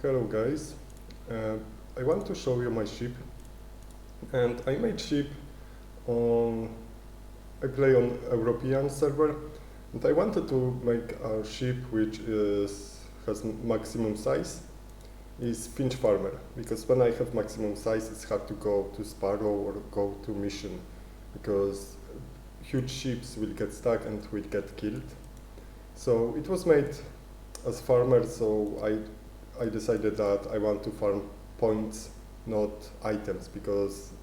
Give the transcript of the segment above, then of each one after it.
Hello guys, I want to show you my ship, and I made ship on, I play on European server, and I wanted to make a ship which has maximum size, is Finch Farmer, because when I have maximum size it's hard to go to Sparrow or go to mission, because huge ships will get stuck and will get killed. So it was made as farmer, so I decided that I want to farm points, not items, because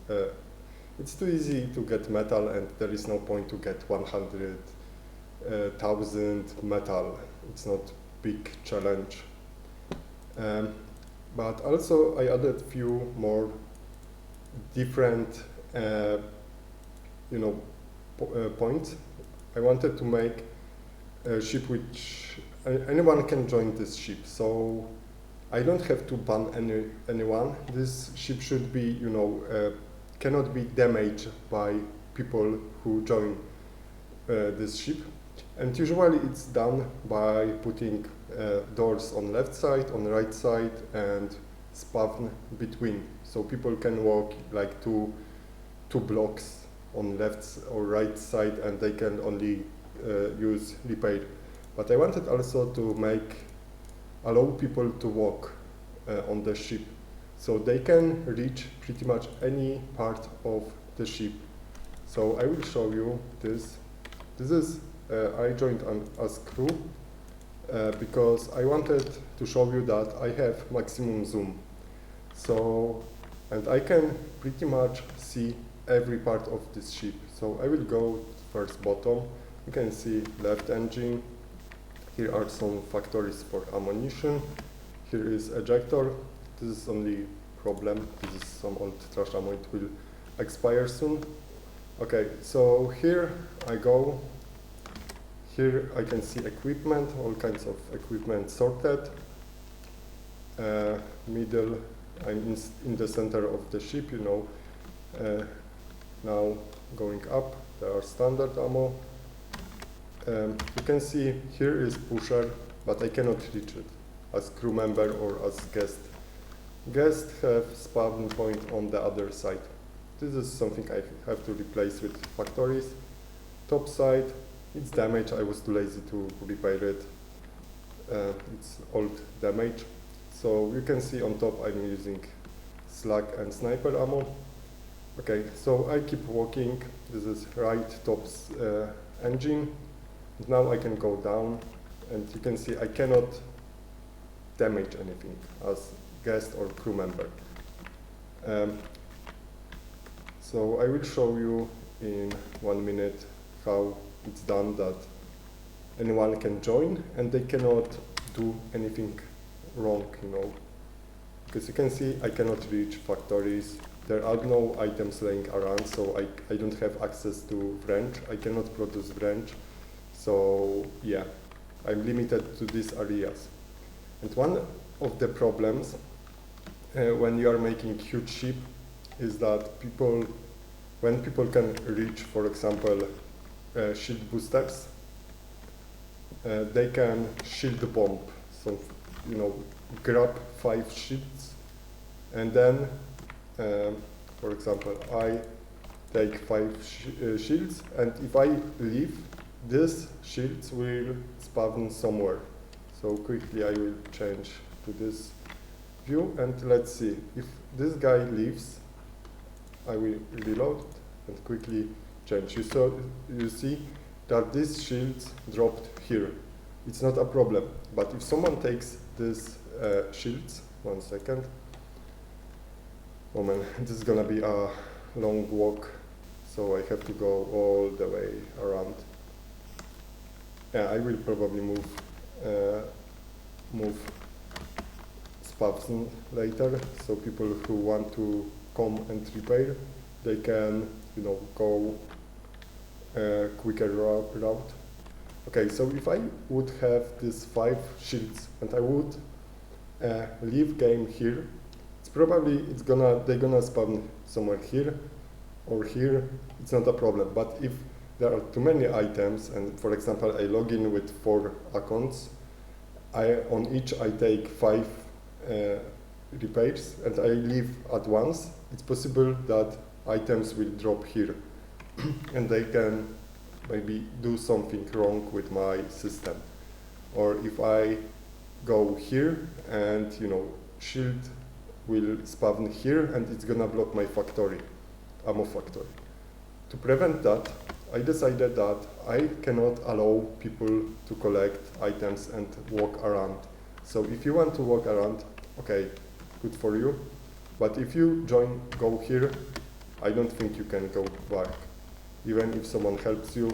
it's too easy to get metal and there is no point to get 100,000 metal. It's not big challenge. But also I added few more different points. I wanted to make a ship which anyone can join this ship, so I don't have to ban anyone. This ship should be, cannot be damaged by people who join this ship. And usually it's done by putting doors on left side, on right side, and spawn between. So people can walk like two blocks on left or right side, and they can only use repair. But I wanted also to allow people to walk on the ship, so they can reach pretty much any part of the ship. So I will show you this. This is, I joined as crew because I wanted to show you that I have maximum zoom. So, and I can pretty much see every part of this ship. So I will go first bottom. You can see left engine. Here are some factories for ammunition. Here is ejector. This is only problem. This is some old trash ammo. It will expire soon. Okay, so here I go. Here I can see equipment, all kinds of equipment sorted. Middle, I'm in the center of the ship, now going up, there are standard ammo. You can see here is pusher, but I cannot reach it as crew member or as guest. Guests have spawn point on the other side. This is something I have to replace with factories. Top side, it's damaged. I was too lazy to repair it. It's old damage. So you can see on top I'm using slug and sniper ammo. Okay, so I keep walking. This is right top's engine. Now I can go down, and you can see I cannot damage anything as guest or crew member. So I will show you in 1 minute how it's done, that anyone can join and they cannot do anything wrong, because you can see I cannot reach factories. There are no items laying around, so I don't have access to branch. I cannot produce branch. So yeah, I'm limited to these areas. And one of the problems when you are making huge ship is that when people can reach, for example, shield boosters, they can shield bomb. So, grab 5 shields, and then, for example, I take 5 shields, and if I leave, these shields will spawn somewhere. So quickly I will change to this view, and let's see. If this guy leaves, I will reload and quickly change. You see that these shields dropped here. It's not a problem, but if someone takes these shields, 1 second. Oh man, this is gonna be a long walk, so I have to go all the way around. Yeah, I will probably move spawns later, so people who want to come and repair, they can, go quicker route. Okay, so if I would have these 5 shields and I would leave game here, they're gonna spawn somewhere here or here. It's not a problem. But if there are too many items, and for example I log in with 4 accounts, on each I take 5 repairs and I leave at once, it's possible that items will drop here and they can maybe do something wrong with my system. Or if I go here and shield will spawn here and it's gonna block my factory, ammo factory. To prevent that, I decided that I cannot allow people to collect items and walk around. So if you want to walk around, okay, good for you. But if you go here, I don't think you can go back. Even if someone helps you,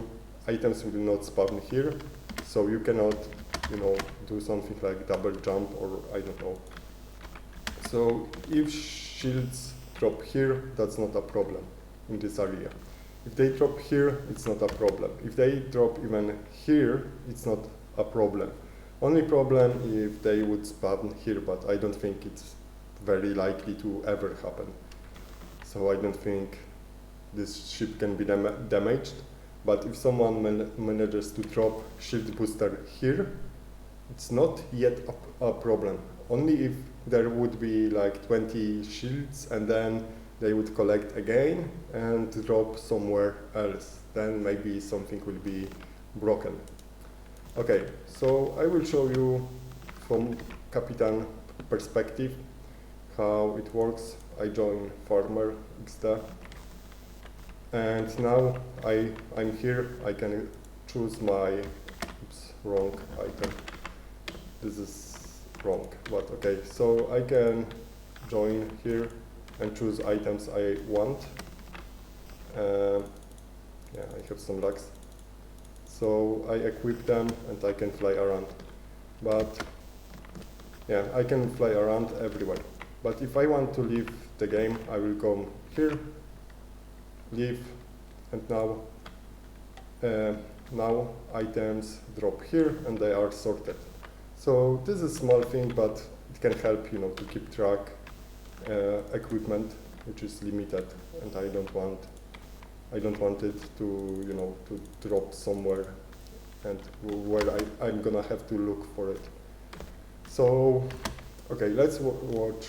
items will not spawn here, so you cannot, do something like double jump or I don't know. So if shields drop here, that's not a problem in this area. If they drop here, it's not a problem. If they drop even here, it's not a problem. Only problem if they would spawn here, but I don't think it's very likely to ever happen. So I don't think this ship can be damaged. But if someone manages to drop shield booster here, it's not yet a problem. Only if there would be like 20 shields and then they would collect again and drop somewhere else. Then maybe something will be broken. Okay, so I will show you from Capitan perspective how it works. I join Farmer XD. And now I'm here, I can choose my, wrong item. This is wrong, but okay. So I can join here and choose items I want. Yeah, I have some lags. So I equip them and I can fly around. But yeah, I can fly around everywhere. But if I want to leave the game, I will come here, leave, and now items drop here and they are sorted. So this is a small thing, but it can help, to keep track equipment, which is limited, and I don't want it to to drop somewhere and where I'm gonna have to look for it. So okay, let's watch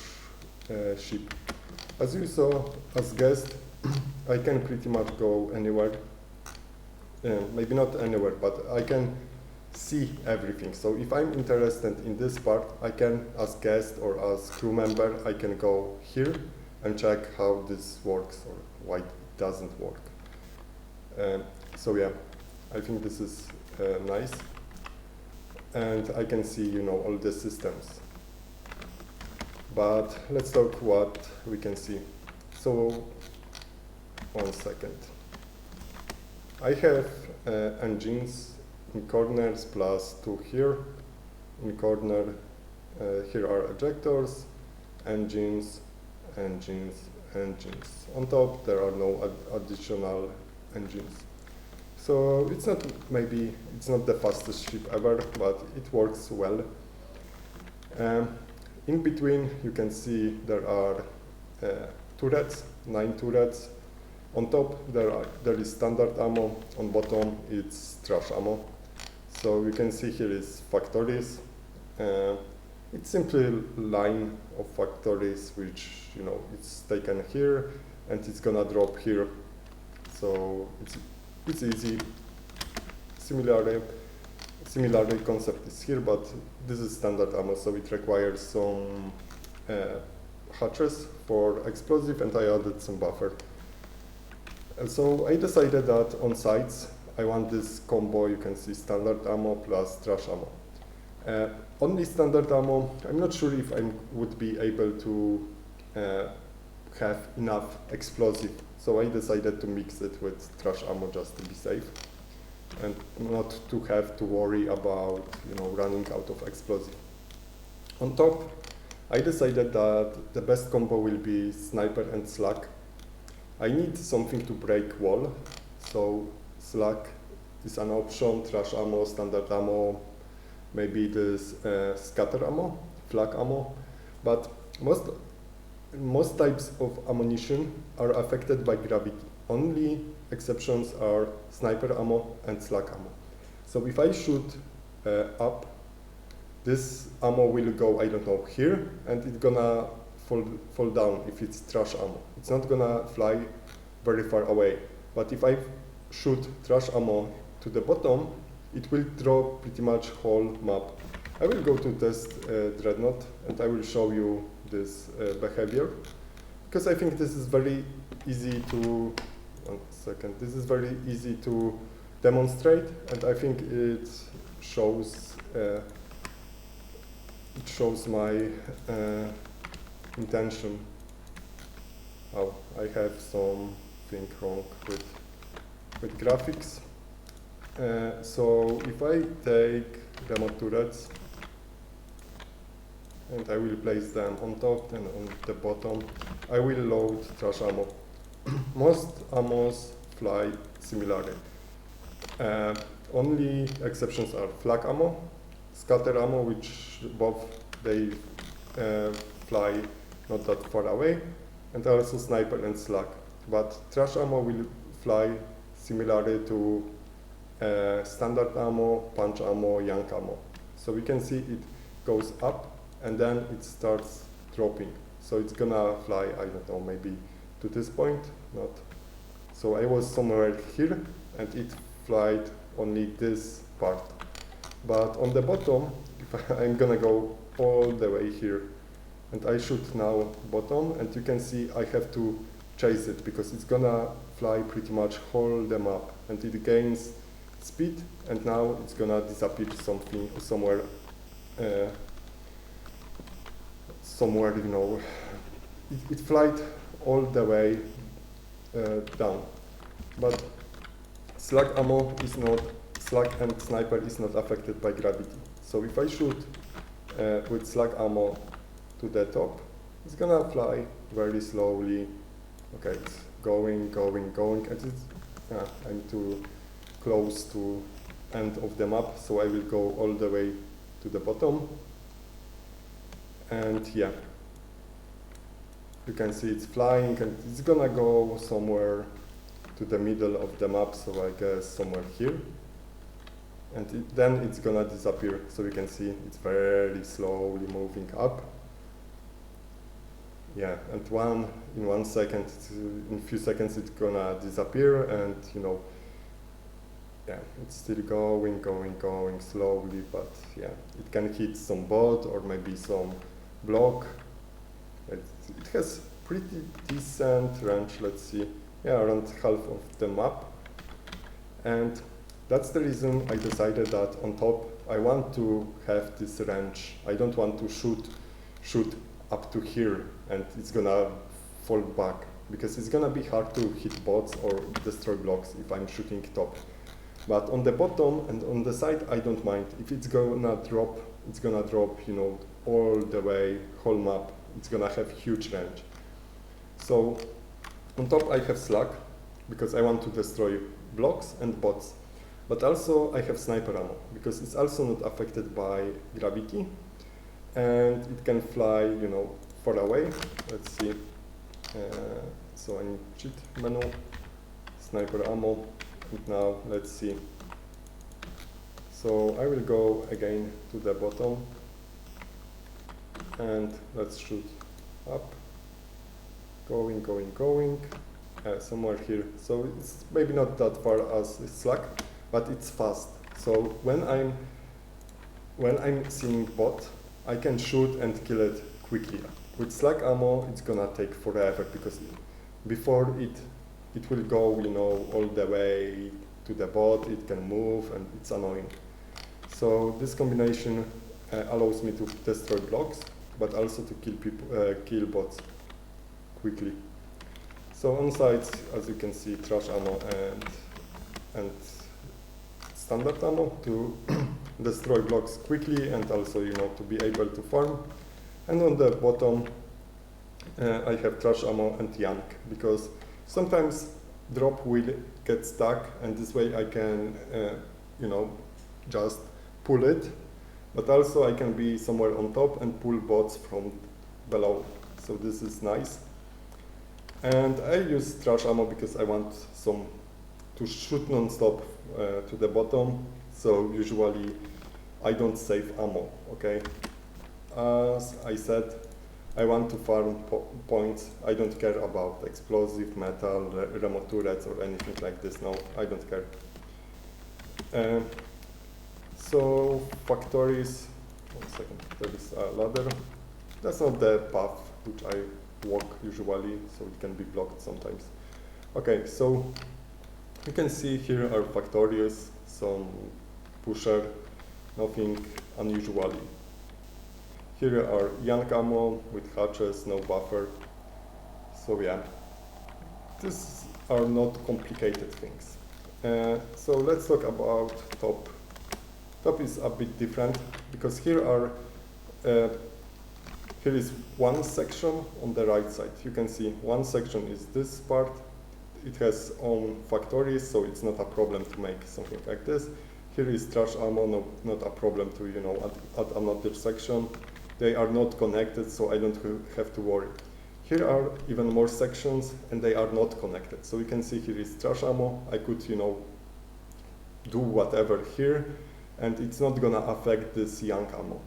ship. As you saw, as guessed, I can pretty much go anywhere. Maybe not anywhere, but I can see everything. So if I'm interested in this part, I can, as guest or as crew member, I can go here and check how this works or why it doesn't work. So yeah, I think this is nice. And I can see, all the systems. But let's talk what we can see. So, 1 second. I have engines in corners plus 2 here. In corner, here are ejectors, engines, engines, engines. On top, there are no additional engines. So it's not the fastest ship ever, but it works well. In between, you can see there are turrets, 9 turrets. On top, there is standard ammo. On bottom, it's trash ammo. So you can see here is factories. It's simply a line of factories, which it's taken here, and it's gonna drop here. So it's easy. Similarly, concept is here, but this is standard ammo, so it requires some hatches for explosive, and I added some buffer. And so I decided that on sides, I want this combo. You can see standard ammo plus trash ammo. Only standard ammo, I'm not sure if I would be able to have enough explosive. So I decided to mix it with trash ammo just to be safe and not to have to worry about running out of explosive. On top, I decided that the best combo will be sniper and slug. I need something to break wall, so slug is an option, trash ammo, standard ammo, maybe this scatter ammo, flak ammo, but most types of ammunition are affected by gravity. Only exceptions are sniper ammo and slug ammo. So if I shoot up, this ammo will go, I don't know, here, and it's gonna fall down if it's trash ammo. It's not gonna fly very far away. But if I shoot trash ammo to the bottom, it will drop pretty much whole map. I will go to test Dreadnought, and I will show you this behavior, because I think this is very easy to, one second, this is very easy to demonstrate, and I think it shows my intention. Oh, I have something wrong with graphics. So if I take remote turrets and I will place them on top and on the bottom, I will load trash ammo. Most ammos fly similarly. Only exceptions are flak ammo, scatter ammo, which both they fly not that far away, and also sniper and slug. But trash ammo will fly similarly to standard ammo, punch ammo, yank ammo. So we can see it goes up and then it starts dropping. So it's gonna fly, I don't know, maybe to this point, not. So I was somewhere here and it flied only this part. But on the bottom, if I'm gonna go all the way here, and I shoot now bottom, and you can see I have to chase it because it's gonna fly pretty much whole the map, and it gains speed, and now it's gonna disappear somewhere, you know. It flied all the way down, but slug ammo is not, slug and sniper is not affected by gravity. So if I shoot with slug ammo to the top, it's gonna fly very slowly. Okay, it's going, and it's, I'm too close to end of the map, so I will go all the way to the bottom. And yeah, you can see it's flying, and it's gonna go somewhere to the middle of the map, so I guess somewhere here. And then it's gonna disappear, so you can see it's very slowly moving up. Yeah, and in 1 second, in a few seconds it's gonna disappear, and you know, yeah, it's still going slowly, but yeah, it can hit some bot or maybe some block. It has pretty decent range, let's see, yeah, around half of the map. And that's the reason I decided that on top I want to have this range. I don't want to shoot up to here and it's gonna fall back, because it's gonna be hard to hit bots or destroy blocks if I'm shooting top. But on the bottom and on the side, I don't mind. If it's gonna drop, you know, all the way, whole map. It's gonna have huge range. So on top I have slug, because I want to destroy blocks and bots. But also I have sniper ammo, because it's also not affected by gravity. And it can fly, you know, far away. Let's see. So I need cheat menu, sniper ammo. And now let's see. So I will go again to the bottom and let's shoot up. Going, somewhere here. So it's maybe not that far as slug, but it's fast. So when I'm seeing bot, I can shoot and kill it quickly. With slug ammo, it's gonna take forever, because before it will go, you know, all the way to the bot, it can move, and it's annoying. So this combination allows me to destroy blocks, but also to kill bots quickly. So on sides, as you can see, trash ammo and standard ammo to destroy blocks quickly, and also, you know, to be able to farm. And on the bottom, I have trash ammo and yank, because sometimes drop will get stuck, and this way I can, you know, just pull it, but also I can be somewhere on top and pull bots from below. So this is nice. And I use trash ammo because I want to shoot non-stop to the bottom. So usually I don't save ammo, okay? As I said, I want to farm points. I don't care about explosive, metal, remote turrets or anything like this. No, I don't care. So factories, 1 second, there is a ladder. That's not the path which I walk usually, so it can be blocked sometimes. Okay, so you can see here are factories, some pusher, nothing unusually. Here are yank ammo with hatches, no buffer. So yeah, these are not complicated things. So let's talk about top. Top is a bit different because here is one section on the right side. You can see one section is this part. It has own factories, so it's not a problem to make something like this. Here is trash ammo, no, not a problem to add another section. They are not connected, so I don't have to worry. Here are even more sections, and they are not connected. So you can see here is trash ammo. I could do whatever here, and it's not gonna affect this yank ammo.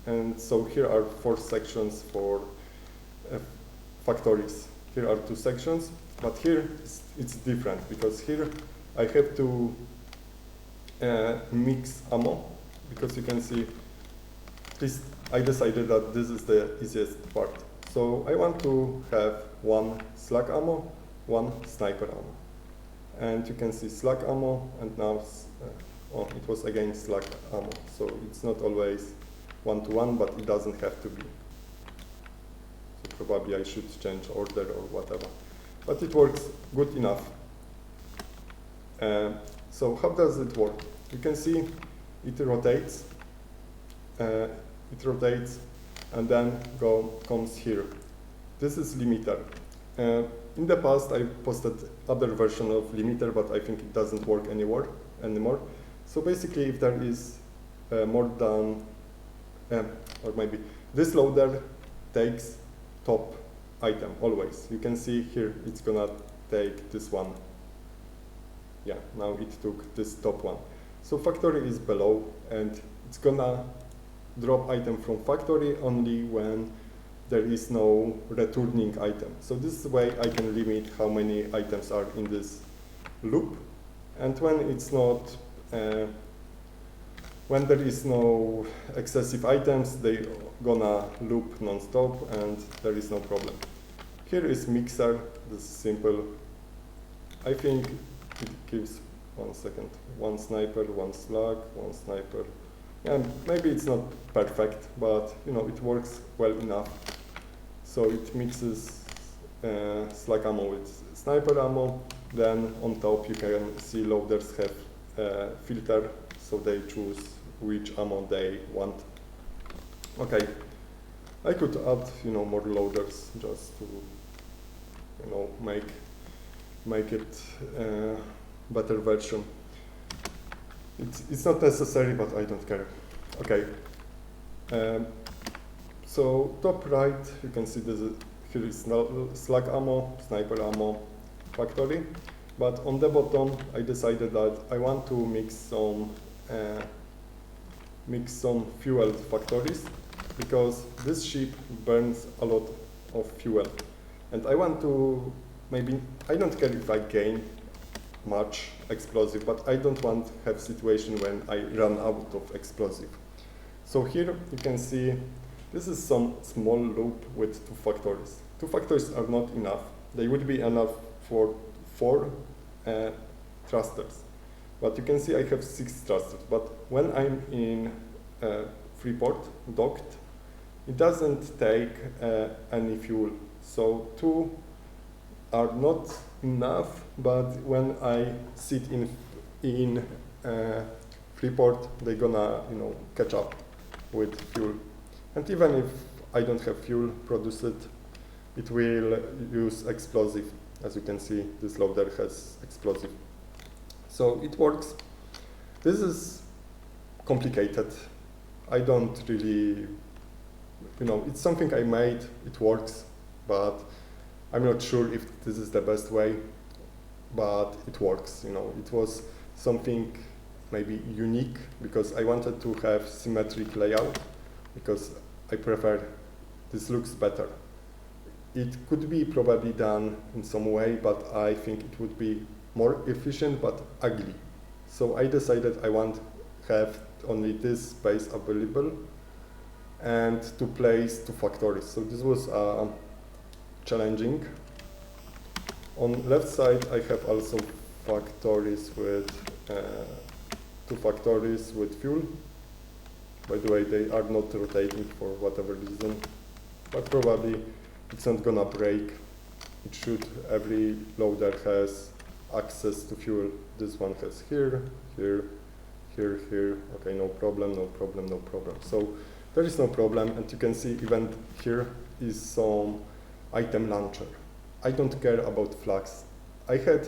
And so here are 4 sections for factories. Here are 2 sections, but here it's different because here I have to mix ammo, because you can see I decided that this is the easiest part. So I want to have 1 slug ammo, 1 sniper ammo. And you can see slug ammo, and now it was again slug ammo. So it's not always 1-to-1, but it doesn't have to be. So probably I should change order or whatever. But it works good enough. So how does it work? You can see it rotates. And then comes here. This is limiter. In the past, I posted other version of limiter, but I think it doesn't work anymore. So basically, if there is more than, or maybe this loader takes top item always. You can see here it's gonna take this one. Yeah, now it took this top one. So factory is below, and it's gonna drop item from factory only when there is no returning item. So this way I can limit how many items are in this loop. And when it's not, when there is no excessive items, they gonna loop non-stop and there is no problem. Here is mixer, this is simple. I think it gives, 1 second, 1 sniper, 1 slug, 1 sniper. And maybe it's not perfect, but it works well enough. So it mixes slug ammo with sniper ammo. Then on top you can see loaders have filter, so they choose which ammo they want. Okay, I could add more loaders just to make it better version. It's not necessary, but I don't care. Okay. So top right, you can see here is slug ammo, sniper ammo, factory. But on the bottom, I decided that I want to mix some fuel factories, because this ship burns a lot of fuel. And I want to, I don't care if I gain much explosive, but I don't want to have situation when I run out of explosive. So here you can see this is some small loop with 2 factories. 2 factories are not enough. They would be enough for 4 thrusters. But you can see I have 6 thrusters. But when I'm in Freeport, docked, it doesn't take any fuel. So 2 are not enough, but when I sit in Freeport, they're gonna catch up with fuel. And even if I don't have fuel produced, it will use explosive. As you can see, this loader has explosive. So it works. This is complicated. I don't really, it's something I made, it works, but I'm not sure if this is the best way, but it works. It was something maybe unique, because I wanted to have symmetric layout, because I prefer this looks better. It could be probably done in some way, but I think it would be more efficient but ugly. So I decided I want to have only this space available and to place two factories. So this was challenging. On left side I have also factories with two factories with fuel. By the way, they are not rotating for whatever reason, but probably it's not gonna break. It should, every loader has access to fuel. This one has here, here, here, here. Okay, no problem, no problem, no problem. So there is no problem, and you can see even here is some item launcher. I don't care about flags. I had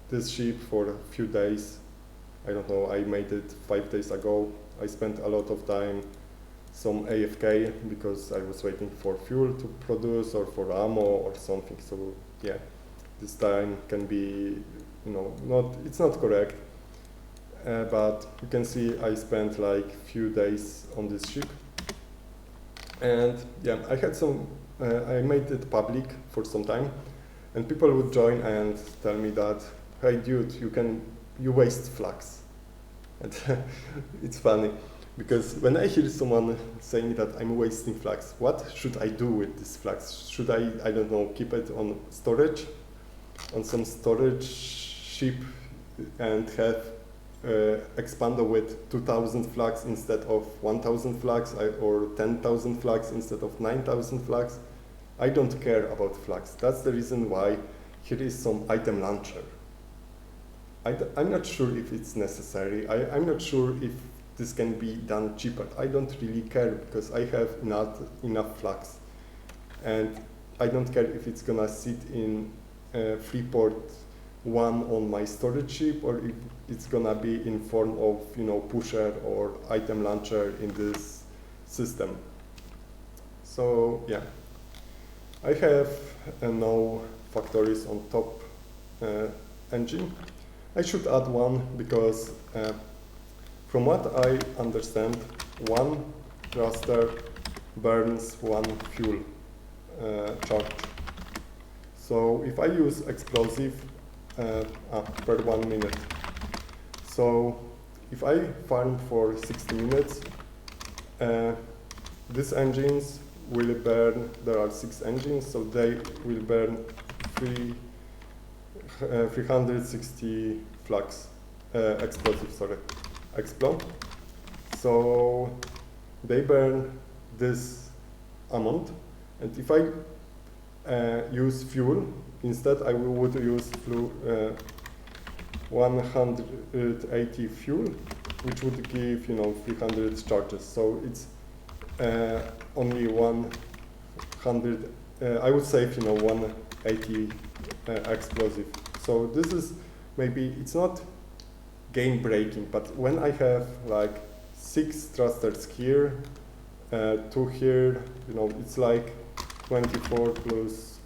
this ship for a few days. I don't know, I made it 5 days ago. I spent a lot of time some AFK because I was waiting for fuel to produce or for ammo or something. So yeah, this time can be, it's not correct. But you can see I spent like few days on this ship. And yeah, I had I made it public for some time, and people would join and tell me that, hey dude, you waste flags. And it's funny, because when I hear someone saying that I'm wasting flags, what should I do with these flags? Should I don't know, keep it on storage, on some storage ship, and have expander with 2,000 flags instead of 1,000 flags, or 10,000 flags instead of 9,000 flags? I don't care about flags. That's the reason why here is some item launcher. I'm not sure if it's necessary. I'm not sure if this can be done cheaper. I don't really care, because I have enough flags. And I don't care if it's gonna sit in Freeport 1 on my storage ship, or if it's gonna be in form of pusher or item launcher in this system. So yeah, I have no factories on top engine. I should add one, because from what I understand, one thruster burns one fuel charge. So if I use explosive per 1 minute, so if I farm for 60 minutes, these engines will burn, there are 6 engines, so they will burn 360 flags, explode. So they burn this amount, and if I use fuel, instead I would use 180 fuel, which would give 300 charges. So it's only 100. I would save 180 explosive. So this is maybe, it's not game breaking, but when I have like 6 thrusters here, 2 here, it's like 24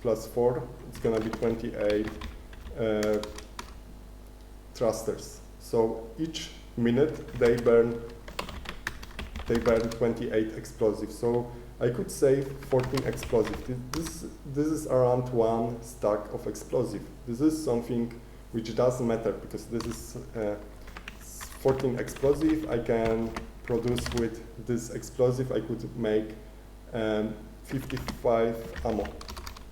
plus 4, it's gonna be 28 thrusters. So each minute they burn 28 explosives. So I could save 14 explosives. This is around 1 stack of explosive. This is something which doesn't matter, because this is 14 explosive. I can produce with this explosive, I could make 55 ammo,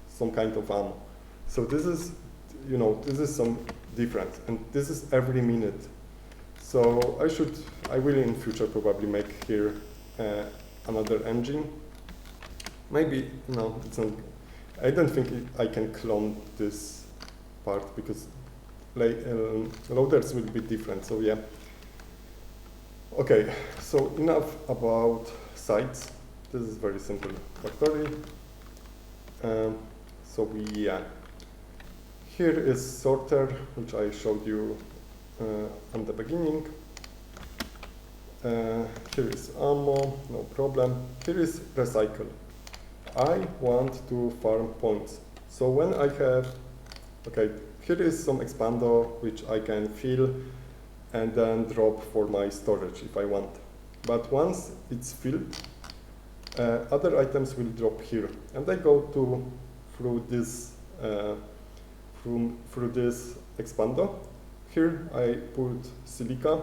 some kind of ammo. So this is, this is some difference, and this is every minute. So I will in future probably make here another engine. Maybe, it's not, I don't think I can clone this part, because loaders will be different, so yeah. Okay, so enough about sites. This is very simple factory. So yeah, here is sorter, which I showed you on the beginning. Here is ammo, no problem. Here is recycle. I want to farm points. So when I have, okay, here is some expander which I can fill and then drop for my storage if I want. But once it's filled, other items will drop here, and I go through this expander. Here I put silica,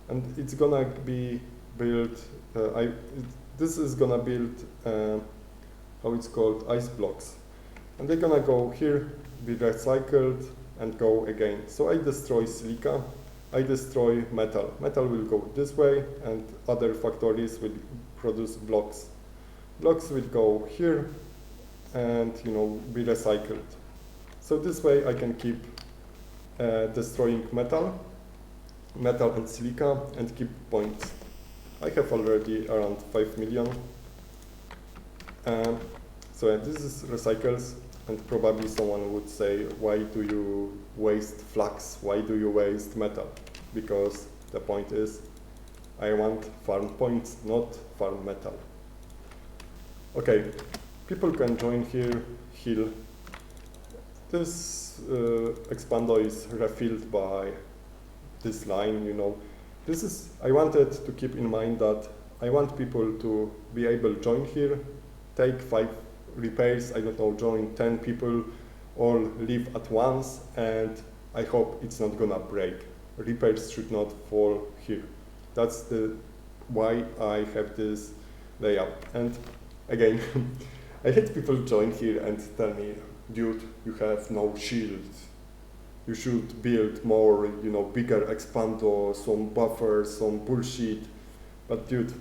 and it's gonna be built. This is gonna build how it's called, ice blocks, and they're gonna go here, be recycled, and go again. So I destroy silica, I destroy metal. Metal will go this way, and other factories will produce blocks. Blocks will go here, and be recycled. So this way I can keep destroying metal and silica, and keep points. I have already around 5 million. So yeah, this is recycles, and probably someone would say, why do you waste flux? Why do you waste metal? Because the point is, I want farm points, not farm metal. Okay, people can join here, heal. This expander is refilled by this line, This is, I wanted to keep in mind that I want people to be able to join here, take 5 repairs, I don't know, join 10 people, all leave at once, and I hope it's not gonna break. Repairs should not fall here. That's why I have this layout. And again, I had people join here and tell me, dude, you have no shield. You should build more, bigger expander, some buffers, some bullshit. But dude,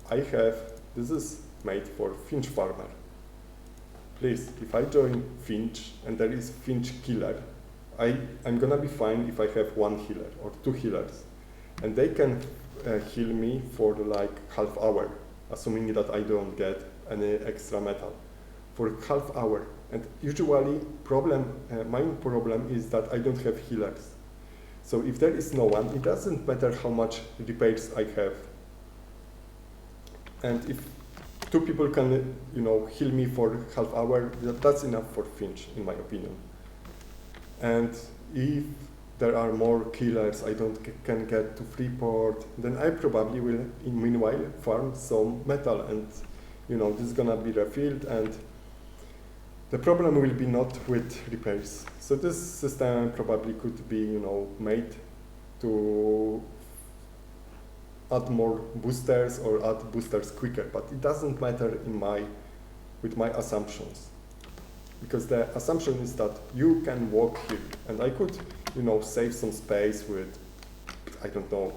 this is made for Finch farmer. Please, if I join Finch and there is Finch killer, I'm gonna be fine if I have 1 healer or 2 healers. And they can heal me for like half hour, assuming that I don't get any extra metal. For half hour. And usually, my problem is that I don't have healers. So if there is no one, it doesn't matter how much repairs I have. And if 2 people can, heal me for half hour, that's enough for Finch, in my opinion. And if there are more killers I can get to Freeport, then I probably will, meanwhile, farm some metal, and this is gonna be refilled, and the problem will be not with repairs. So this system probably could be, made to add more boosters or add boosters quicker, but it doesn't matter with my assumptions. Because the assumption is that you can walk here, and I could, save some space with, I don't know,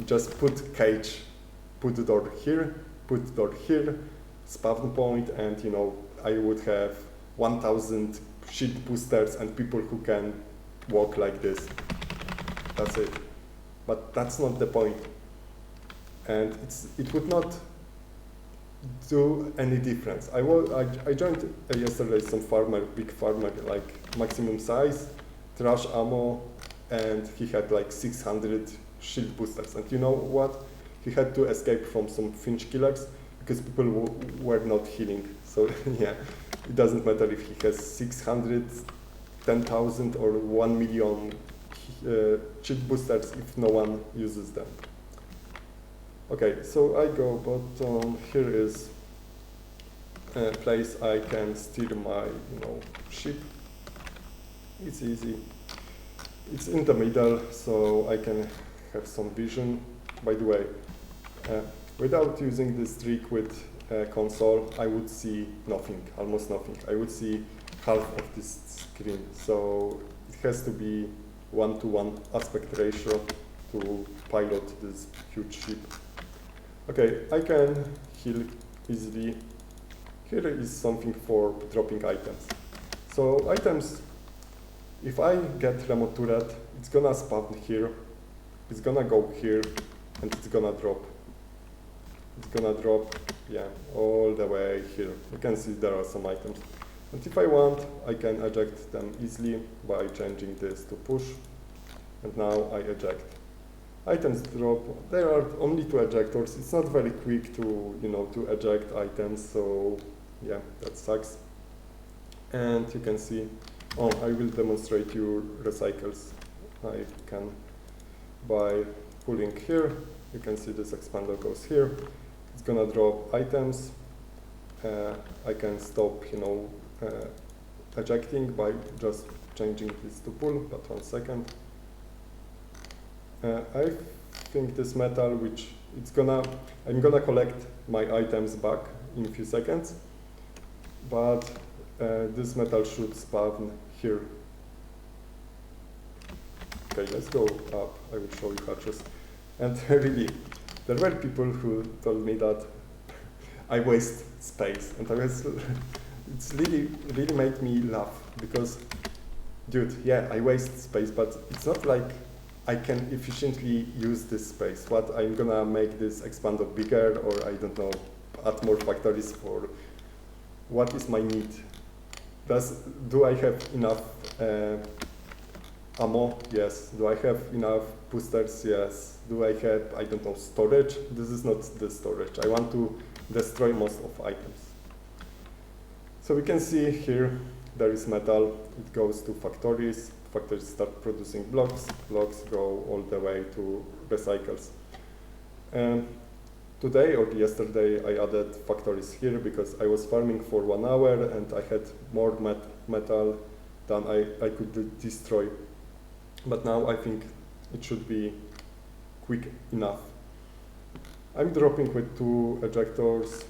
just put cage, put the door here, spawn point, and I would have 1,000 shield boosters and people who can walk like this. That's it. But that's not the point. And it would not do any difference. I joined yesterday some big farmer, like maximum size, trash ammo, and he had like 600 shield boosters. And you know what? He had to escape from some Finch killers because people were not healing. So yeah, it doesn't matter if he has 600, 10,000 or 1 million shield boosters if no one uses them. Okay, so I go bottom. Here is a place I can steer my, ship. It's easy. It's in the middle, so I can have some vision. By the way, without using this trick with console, I would see nothing, almost nothing. I would see half of this screen. So it has to be 1-to-1 aspect ratio to pilot this huge ship. Okay, I can heal easily. Here is something for dropping items. So items, if I get remote turret, it's gonna spawn here, it's gonna go here, and it's gonna drop. It's gonna drop, yeah, all the way here. You can see there are some items. And if I want, I can eject them easily by changing this to push. And now I eject. Items drop. There are only 2 ejectors. It's not very quick to, to eject items. So yeah, that sucks. And you can see, I will demonstrate you recycles. I can by pulling here. You can see this expander goes here. It's gonna drop items. I can stop, ejecting by just changing this to pull, but 1 second. I think this metal, which I'm gonna collect my items back in a few seconds, but this metal should spawn here. Okay, let's go up. I will show you hatches. And really, there were people who told me that I waste space, and it's really made me laugh, because, dude, yeah, I waste space, but it's not like I can efficiently use this space. What, I'm gonna make this expander bigger, or I don't know, add more factories for, what is my need? Do I have enough ammo? Yes. Do I have enough boosters? Yes. Do I have, I don't know, storage? This is not the storage. I want to destroy most of items. So we can see here there is metal. It goes to factories. Factories start producing blocks. Blocks go all the way to recycles. Today or yesterday I added factories here because I was farming for 1 hour and I had more metal than I could destroy. But now I think it should be quick enough. I'm dropping with 2 ejectors,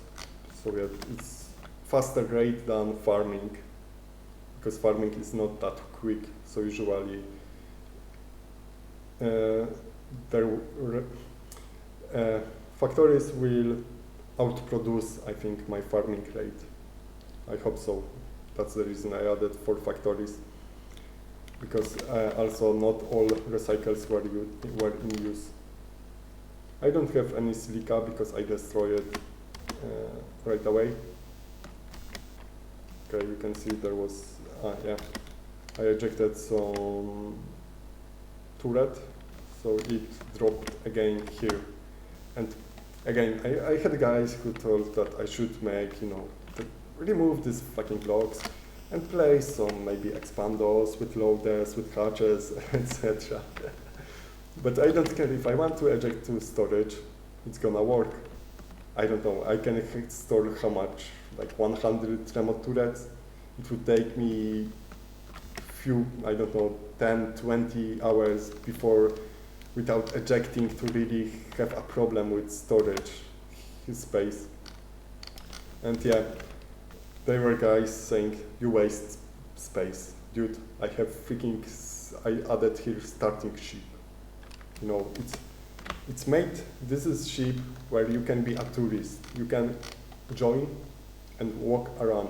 so yeah, it's faster rate than farming, because farming is not that quick. So usually factories will outproduce, I think, my farming rate. I hope so. That's the reason I added 4 factories, because also not all recycles were in use. I don't have any silica because I destroyed it right away. Okay, you can see there was, yeah, I ejected some turret, so it dropped again here. And again, I had guys who told that I should make, remove these fucking blocks and place some maybe expanders with loaders, with hatches, etc. But I don't care. If I want to eject to storage, it's gonna work. I don't know, I can store how much, like 100 remote turrets. It would take me few, I don't know, 10, 20 hours before, without ejecting, to really have a problem with storage space. And yeah, there were guys saying, you waste space. Dude, I have I added here starting ship. It's made, this is ship where you can be a tourist. You can join and walk around.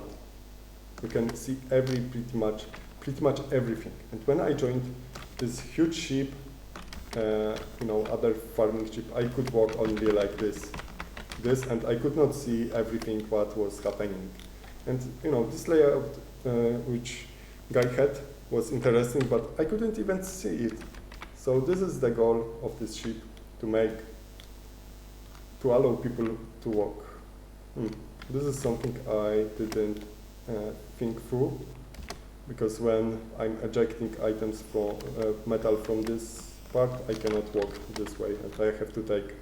You can see pretty much everything. And when I joined this huge ship, other farming ship, I could walk only like this, and I could not see everything what was happening. And this layout which guy had was interesting, but I couldn't even see it. So this is the goal of this ship, to allow people to walk. This is something I didn't think through, because when I'm ejecting items from metal from this part, I cannot walk this way, and I have to take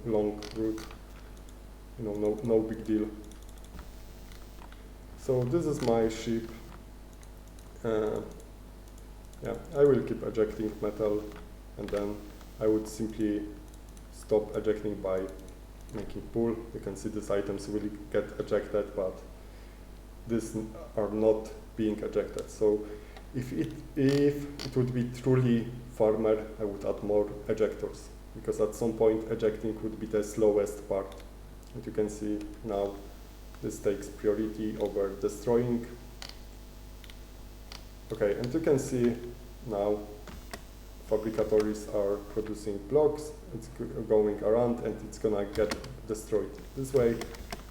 long route. No big deal. So this is my ship. Yeah, I will keep ejecting metal, and then I would simply stop ejecting by making pull. You can see these items will get ejected, but these are not being ejected. So if it would be truly farmer, I would add more ejectors, because at some point ejecting would be the slowest part. And you can see now this takes priority over destroying. Okay, and you can see now fabricatories are producing blocks. It's going around and it's gonna get destroyed. This way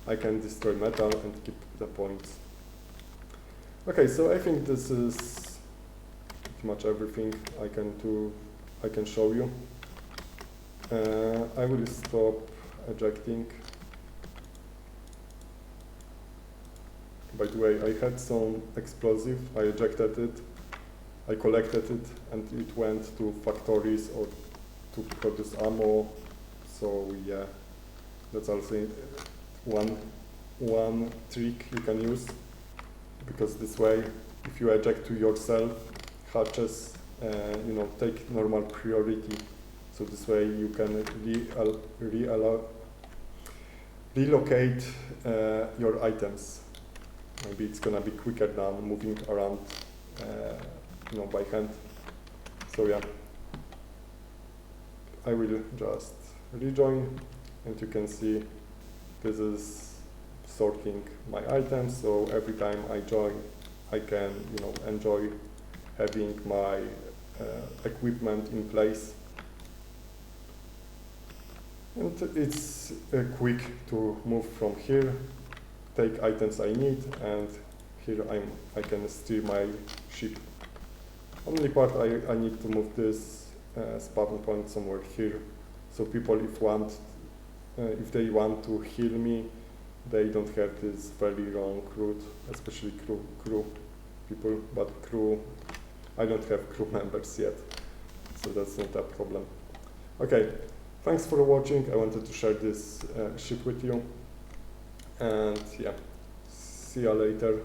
I can destroy metal and keep the points. Okay, so I think this is pretty much everything I can show you. I will stop ejecting. By the way, I had some explosive, I ejected it, I collected it, and it went to factories or to produce ammo. So yeah, that's also one trick you can use, because this way, if you eject to yourself, hatches take normal priority. So this way you can relocate your items. Maybe it's gonna be quicker than moving around by hand. So yeah, I will just rejoin, and you can see this is sorting my items. So every time I join, I can enjoy having my equipment in place. And it's quick to move from here, take items I need, and here I can steer my ship. Only part I need to move this spawn point somewhere here, so people if they want to heal me, they don't have this very long route, especially crew people. But I don't have crew members yet, so that's not a problem. Okay, thanks for watching. I wanted to share this ship with you, and yeah, see you later.